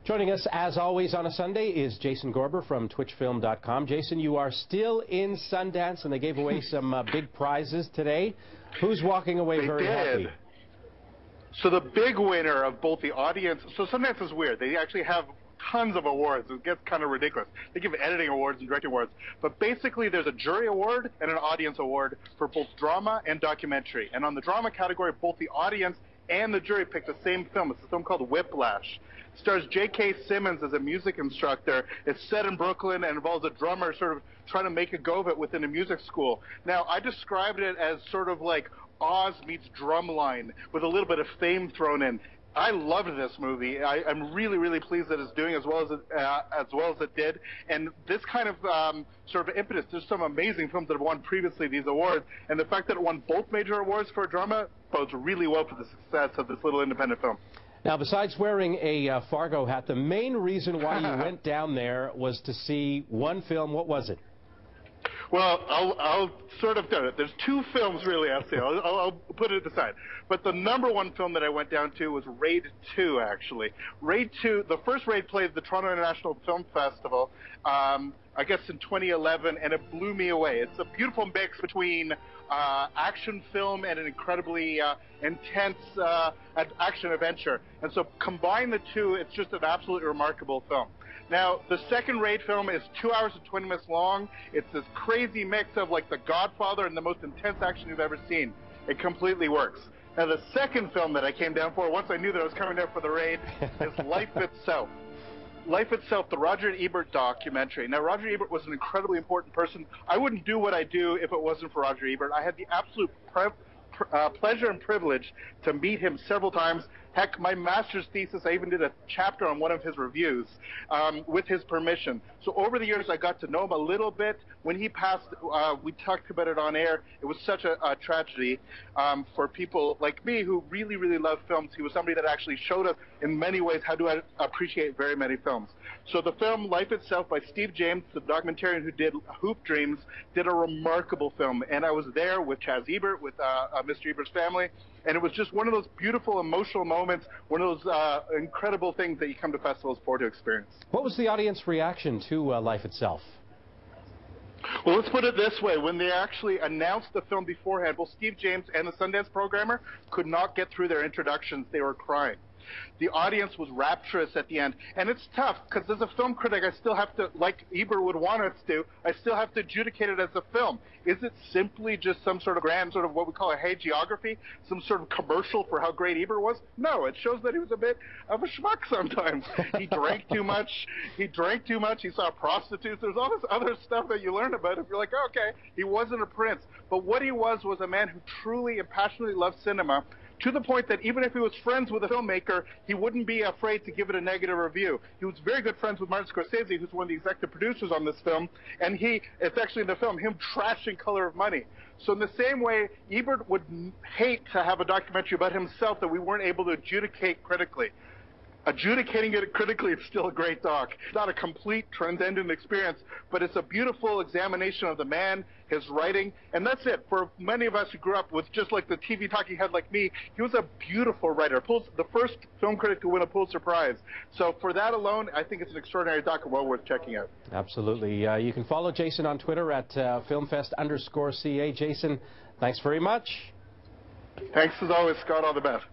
Joining us, as always, on a Sunday is Jason Gorber from TwitchFilm.com. Jason, you are still in Sundance, and they gave away some big prizes today. Who's walking away very happy? So the big winner of both the audience, so Sundance is weird. They actually have tons of awards. It gets kind of ridiculous. They give editing awards and directing awards. But basically there's a jury award and an audience award for both drama and documentary. And on the drama category, both the audience and the jury picked the same film. It's a film called Whiplash. It stars J.K. Simmons as a music instructor. It's set in Brooklyn and involves a drummer sort of trying to make a go of it within a music school. Now, I described it as sort of like Oz meets Drumline with a little bit of fame thrown in. I loved this movie. I'm really, really pleased that it's doing as well as it did. And this kind of sort of impetus, there's some amazing films that have won previously these awards, and the fact that it won both major awards for drama bodes really well for the success of this little independent film. Now, besides wearing a Fargo hat, the main reason why you went down there was to see one film. What was it? Well, I'll sort of do it. There's two films really I'll say. I'll put it aside. But the number one film that I went down to was Raid 2, actually. Raid 2, the first Raid played at the Toronto International Film Festival, I guess in 2011, and it blew me away. It's a beautiful mix between action film and an incredibly intense action adventure. And so combine the two, it's just an absolutely remarkable film. Now, the second Raid film is 2 hours and 20 minutes long. It's this crazy mix of like The Godfather and the most intense action you've ever seen. It completely works. Now, the second film that I came down for, once I knew that I was coming down for the Raid, is Life Itself. Life Itself, the Roger Ebert documentary. Now, Roger Ebert was an incredibly important person. I wouldn't do what I do if it wasn't for Roger Ebert. I had the absolute pleasure and privilege to meet him several times. Heck, my master's thesis, I even did a chapter on one of his reviews with his permission. So over the years, I got to know him a little bit. When he passed, we talked about it on air. It was such a tragedy for people like me who really, really love films. He was somebody that actually showed us in many ways how to appreciate very many films. So the film Life Itself by Steve James, the documentarian who did Hoop Dreams, did a remarkable film. And I was there with Chaz Ebert, with Mr. Ebert's family. And it was just one of those beautiful, emotional moments, one of those incredible things that you come to festivals for to experience. What was the audience reaction to Life Itself? Well, let's put it this way. When they actually announced the film beforehand, both Steve James and the Sundance programmer could not get through their introductions. They were crying. The audience was rapturous at the end. And it's tough, because as a film critic, I still have to, like Ebert would want us to, I still have to adjudicate it as a film. Is it simply just some sort of grand, sort of what we call a hagiography, some sort of commercial for how great Ebert was? No, it shows that he was a bit of a schmuck sometimes. He drank too much. He saw prostitutes. There's all this other stuff that you learn about if you're like, oh, okay, he wasn't a prince. But what he was a man who truly and passionately loved cinema, to the point that even if he was friends with a filmmaker, he wouldn't be afraid to give it a negative review. He was very good friends with Martin Scorsese, who's one of the executive producers on this film, and it's actually in the film, him trashing Color of Money. So in the same way, Ebert would hate to have a documentary about himself that we weren't able to adjudicate critically. Adjudicating it critically, it's still a great doc. It's not a complete transcendent experience, but it's a beautiful examination of the man, his writing, and that's it. For many of us who grew up with just like the TV talking head like me, he was a beautiful writer. The first film critic to win a Pulitzer Prize. So for that alone, I think it's an extraordinary doc and well worth checking out. Absolutely. You can follow Jason on Twitter at filmfest_CA. Jason, thanks very much. Thanks as always, Scott. All the best.